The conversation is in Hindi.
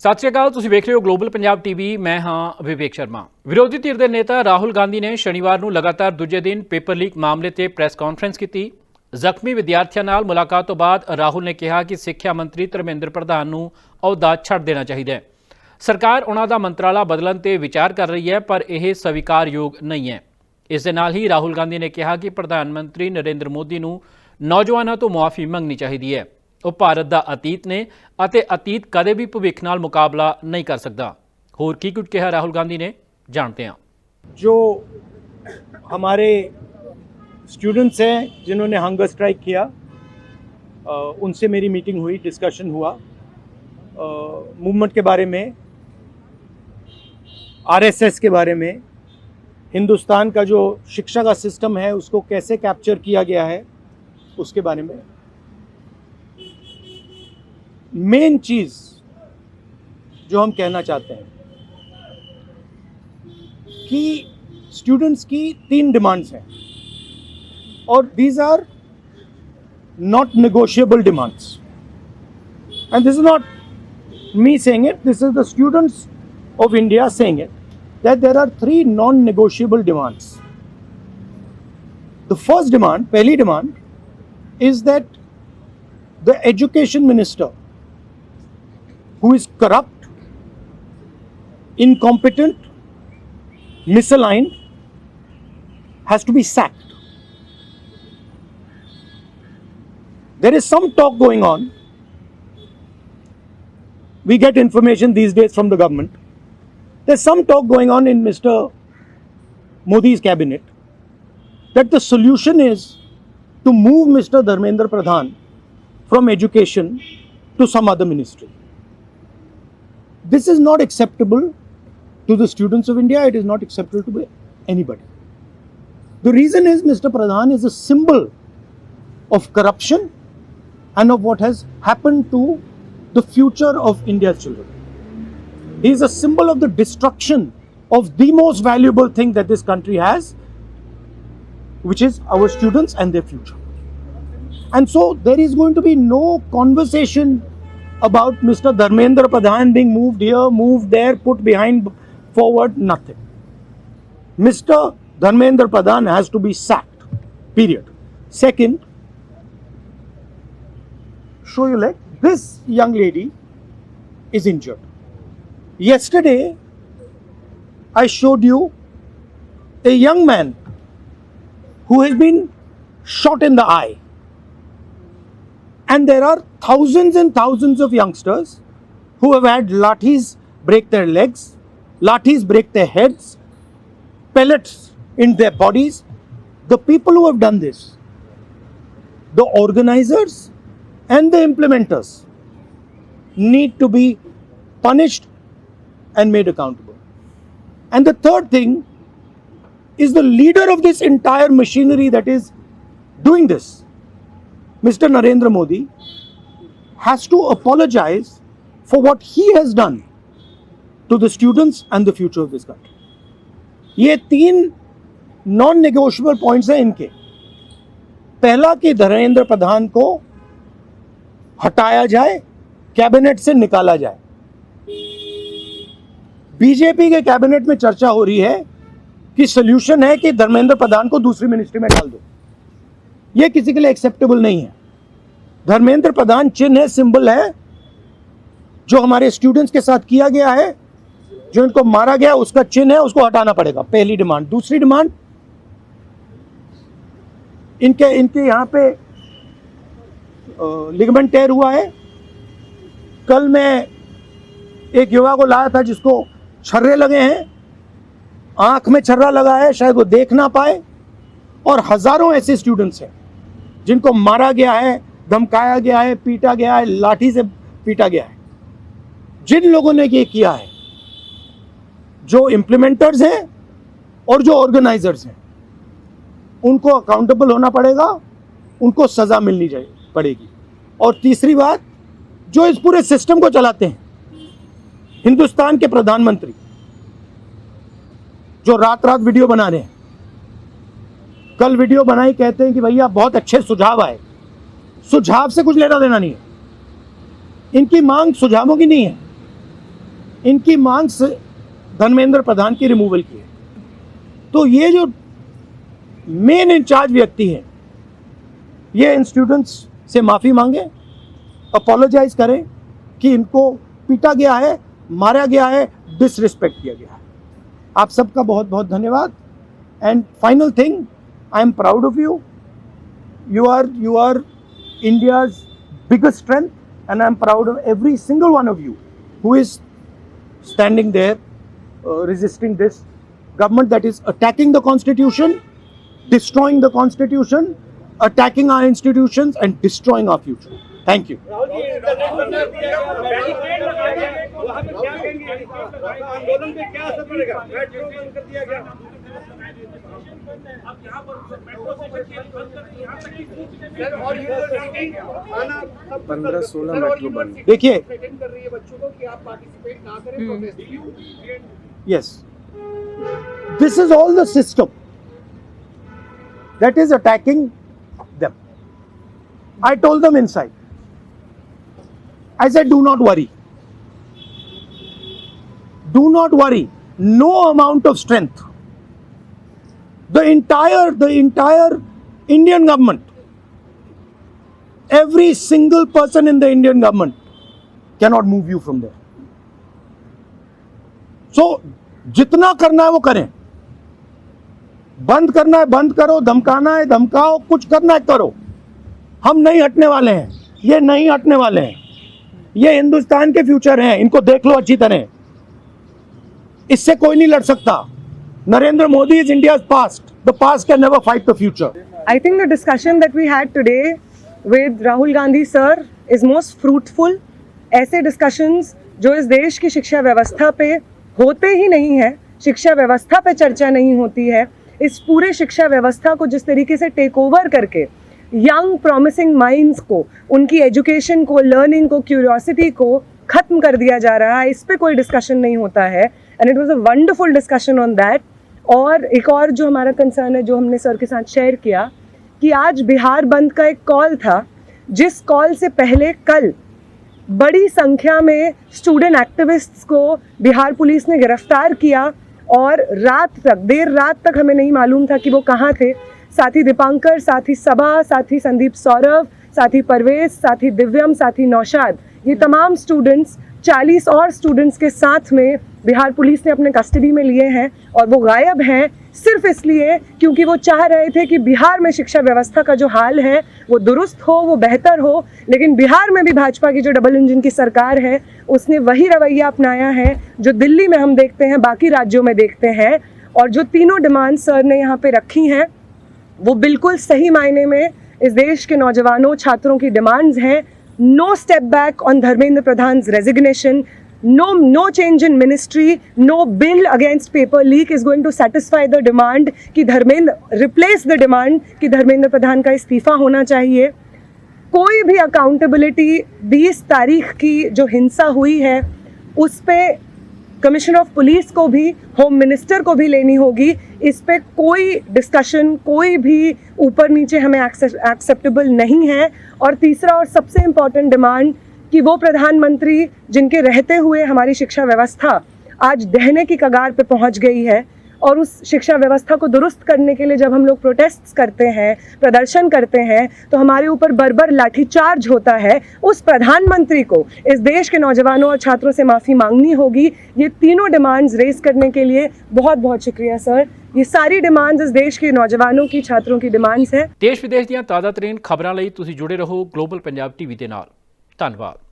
ਸਤਿ ਸ਼੍ਰੀ ਅਕਾਲ, ਤੁਸੀਂ ਵੇਖ ਰਹੇ ਹੋ ਗਲੋਬਲ ਪੰਜਾਬ ਟੀਵੀ। ਮੈਂ ਹਾਂ ਵਿਵੇਕ ਸ਼ਰਮਾ। ਵਿਰੋਧੀ ਧਿਰ ਦੇ ਨੇਤਾ ਰਾਹੁਲ ਗਾਂਧੀ ਨੇ ਸ਼ਨੀਵਾਰ ਨੂੰ ਲਗਾਤਾਰ ਦੂਜੇ ਦਿਨ ਪੇਪਰ ਲੀਕ ਮਾਮਲੇ ਤੇ ਪ੍ਰੈਸ ਕਾਨਫਰੰਸ ਕੀਤੀ। ਜ਼ਖਮੀ ਵਿਦਿਆਰਥੀਆਂ ਨਾਲ ਮੁਲਾਕਾਤ ਤੋਂ ਬਾਅਦ ਰਾਹੁਲ ਨੇ ਕਿਹਾ ਕਿ ਸਿੱਖਿਆ ਮੰਤਰੀ ਧਰਮੇਂਦਰ ਪ੍ਰਧਾਨ ਨੂੰ ਅਹੁਦਾ ਛੱਡ ਦੇਣਾ ਚਾਹੀਦਾ ਹੈ। ਸਰਕਾਰ ਉਹਨਾਂ ਦਾ ਮੰਤਰਾਲਾ ਬਦਲਣ ਤੇ ਵਿਚਾਰ ਕਰ ਰਹੀ ਹੈ, ਪਰ ਇਹ ਸਵੀਕਾਰਯੋਗ ਨਹੀਂ ਹੈ। ਇਸ ਦੇ ਨਾਲ ਹੀ ਰਾਹੁਲ ਗਾਂਧੀ ਨੇ ਕਿਹਾ ਕਿ ਪ੍ਰਧਾਨ ਮੰਤਰੀ ਨਰਿੰਦਰ ਮੋਦੀ ਨੂੰ ਨੌਜਵਾਨਾਂ ਤੋਂ ਮੁਆਫੀ ਮੰਗਣੀ ਚਾਹੀਦੀ ਹੈ। ਉਹ ਭਾਰਤ ਦਾ ਅਤੀਤ ਨੇ ਅਤੇ ਅਤੀਤ ਕਦੇ ਵੀ ਭਵਿੱਖ ਨਾਲ ਮੁਕਾਬਲਾ ਨਹੀਂ ਕਰ ਸਕਦਾ। ਹੋਰ ਕੀ ਕੁਝ ਕਿਹਾ ਰਾਹੁਲ गांधी ने, जानते हैं। जो हमारे स्टूडेंट्स हैं जिन्होंने हंगर स्ट्राइक किया, उनसे मेरी मीटिंग हुई, डिस्कशन हुआ मूवमेंट के बारे में, आरएसएस के बारे में, हिंदुस्तान का जो शिक्षा का सिस्टम है उसको कैसे कैप्चर किया गया है उसके बारे में। मेन चीज़ जो हम कहना चाहते हैं कि स्टूडेंट्स की 3 डिमांड्स हैं और these are not negotiable demands, and this is not me saying it, this is the students of India saying it, that there are 3 non negotiable demands. The first demand, पहली demand is that the education minister who is corrupt, incompetent, misaligned, has to be sacked. There is some talk going on. We get information these days from the government. There's some talk going on in Mr. Modi's cabinet that the solution is to move Mr. Dharmendra Pradhan from education to some other ministry. This is not acceptable to the students of India. It is not acceptable to anybody. The reason is Mr. Pradhan is a symbol of corruption and of what has happened to the future of India's children. He is a symbol of the destruction of the most valuable thing that this country has, which is our students and their future. And so there is going to be no conversation about Mr. Dharmendra Pradhan being moved here, moved there, put behind, forward, nothing. Mr. Dharmendra Pradhan has to be sacked, period. Second, show your leg. This young lady is injured. Yesterday, I showed you a young man who has been shot in the eye. And there are thousands and thousands of youngsters who have had lathis break their legs, lathis break their heads, pellets in their bodies. The people who have done this, the organizers and the implementers, need to be punished and made accountable. And the third thing is the leader of this entire machinery that is doing this, Mr. Narendra Modi, has to apologize for what he has done to the students and the future of this country. ये 3 नॉन नेगोशिएबल पॉइंट्स हैं इनके। पहला कि धर्मेंद्र प्रधान को हटाया जाए, कैबिनेट से निकाला जाए। बीजेपी के कैबिनेट में चर्चा हो रही है कि सॉल्यूशन है कि धर्मेंद्र प्रधान को दूसरी मिनिस्ट्री में डाल दो। ये किसी के लिए एक्सेप्टेबल नहीं है। धर्मेंद्र प्रधान चिन्ह है, सिंबल है, जो हमारे स्टूडेंट्स के साथ किया गया है, जो इनको मारा गया उसका चिन्ह है, उसको हटाना पड़ेगा। पहली डिमांड। दूसरी डिमांड, इनके यहां पे लिगामेंट टेयर हुआ है। कल मैं एक युवा को लाया था जिसको छर्रे लगे हैं, आंख में छर्रा लगा है, शायद वो देख ना पाए। और हजारों ऐसे स्टूडेंट्स हैं जिनको मारा गया है, धमकाया गया है, पीटा गया है, लाठी से पीटा गया है। जिन लोगों ने ये किया है, जो इम्प्लीमेंटर्स हैं और जो ऑर्गेनाइजर्स हैं, उनको अकाउंटेबल होना पड़ेगा, उनको सजा मिलनी पड़ेगी। और तीसरी बात, जो इस पूरे सिस्टम को चलाते हैं, हिंदुस्तान के प्रधानमंत्री, जो रात रात वीडियो बना रहे हैं, कल वीडियो बनाई, कहते हैं कि भैया बहुत अच्छे सुझाव आए। सुझाव से कुछ लेना देना नहीं है। इनकी मांग सुझावों की नहीं है, इनकी मांग से धर्मेंद्र प्रधान की रिमूवल की है। तो ये जो मेन इंचार्ज व्यक्ति हैं, ये इंस्टीट्यूट्स से माफ़ी मांगे, अपोलोजाइज करें कि इनको पीटा गया है, मारा गया है, डिसरिस्पेक्ट किया गया है। आप सबका बहुत बहुत धन्यवाद। And final thing, I am proud of you. You are India's biggest strength, and I'm proud of every single one of you who is standing there resisting this government that is attacking the constitution, destroying the constitution, attacking our institutions and destroying our future. Thank you. आंदोलन पे क्या असर पड़ेगा? मेट्रो बंद कर दिया गया। अब यहाँ पर मेट्रो स्टेशन बंद कर दिया, यहाँ तक कि सर और यूनिवर्सिटी आना 15-16 मेट्रो बंद। देखिए, थ्रेटन कर रही है बच्चों को कि आप पार्टिसिपेट ना करें protest. yes, this is all the system that is attacking them. I told them inside. I said, do not worry. Do not worry. No amount of strength. The entire Indian government, every single person in the Indian government cannot move you from there. So, जितना करना है वो करें। बंद करना है बंद करो, धमकाना है धमकाओ, कुछ करना है करो। हम नहीं हटने वाले हैं, ये नहीं हटने वाले हैं। ये हिंदुस्तान के फ्यूचर हैं, इनको देख लो अच्छी तरह। इससे कोई नहीं लड़ सकता। Narendra Modi is India's past. The past can never fight the future. I think the discussion that we had today with Rahul Gandhi sir is most fruitful. ऐसे discussions जो इस देश की शिक्षा व्यवस्था पे होते ही नहीं है, शिक्षा व्यवस्था पे चर्चा नहीं होती है, इस पूरे शिक्षा व्यवस्था को जिस तरीके से टेक ओवर करके यंग प्रॉमिसिंग माइंड्स को, उनकी एजुकेशन को, लर्निंग को, क्यूरियोसिटी को खत्म कर दिया जा रहा है, इस पे कोई डिस्कशन नहीं होता है। And it was a wonderful discussion on that. और एक और जो हमारा कंसर्न है, जो हमने सर के साथ शेयर किया, कि आज बिहार बंद का एक कॉल था, जिस कॉल से पहले कल बड़ी संख्या में स्टूडेंट एक्टिविस्ट्स को बिहार पुलिस ने गिरफ्तार किया और रात तक, देर रात तक हमें नहीं मालूम था कि वो कहाँ थे। साथी दीपांकर, साथी सबा, साथी संदीप सौरभ, साथी परवेज, साथी दिव्यम, साथी नौशाद, ये तमाम स्टूडेंट्स 40 और स्टूडेंट्स के साथ में बिहार पुलिस ने अपने कस्टडी में लिए हैं और वो गायब हैं सिर्फ इसलिए क्योंकि वो चाह रहे थे कि बिहार में शिक्षा व्यवस्था का जो हाल है वो दुरुस्त हो, वो बेहतर हो। लेकिन बिहार में भी भाजपा की जो डबल इंजन की सरकार है, उसने वही रवैया अपनाया है जो दिल्ली में हम देखते हैं, बाकी राज्यों में देखते हैं। और जो तीनों डिमांड सर ने यहाँ पे रखी हैं, वो बिल्कुल सही मायने में इस देश के नौजवानों, छात्रों की डिमांड्स हैं। No step back on Dharmendra Pradhan resignation, no change in ministry, no bill against paper leak is going to satisfy the demand कि धर्मेंद्र replace the demand कि धर्मेंद्र प्रधान का इस्तीफा होना चाहिए। कोई भी अकाउंटेबिलिटी 20 तारीख की जो हिंसा हुई है उस पे कमिश्नर ऑफ पुलिस को भी, होम मिनिस्टर को भी लेनी होगी। इस पे कोई डिस्कशन, कोई भी ऊपर नीचे हमें एक्सेप्टेबल नहीं है। और तीसरा और सबसे इम्पॉर्टेंट डिमांड कि वो प्रधानमंत्री जिनके रहते हुए हमारी शिक्षा व्यवस्था आज ढहने की कगार पे पहुंच गई है, और उस शिक्षा व्यवस्था को दुरुस्त करने के लिए जब हम लोग प्रोटेस्ट करते हैं, प्रदर्शन करते हैं, तो हमारे ऊपर बर्बर लाठीचार्ज होता है। उस प्रधानमंत्री को इस देश के नौजवानों और छात्रों से माफ़ी मांगनी होगी। ये तीनों डिमांड्स रेज करने के लिए बहुत बहुत शुक्रिया सर। ये सारी डिमांड्स इस देश के नौजवानों की, छात्रों की डिमांड्स है। देश विदेश ਦੀਆਂ ਤਾਜ਼ਾ ਤਰੀਨ ਖਬਰਾਂ ਲਈ ਤੁਸੀਂ ਜੁੜੇ ਰਹੋ ਗਲੋਬਲ ਪੰਜਾਬ ਟੀਵੀ ਦੇ ਨਾਲ। ਧੰਨਵਾਦ।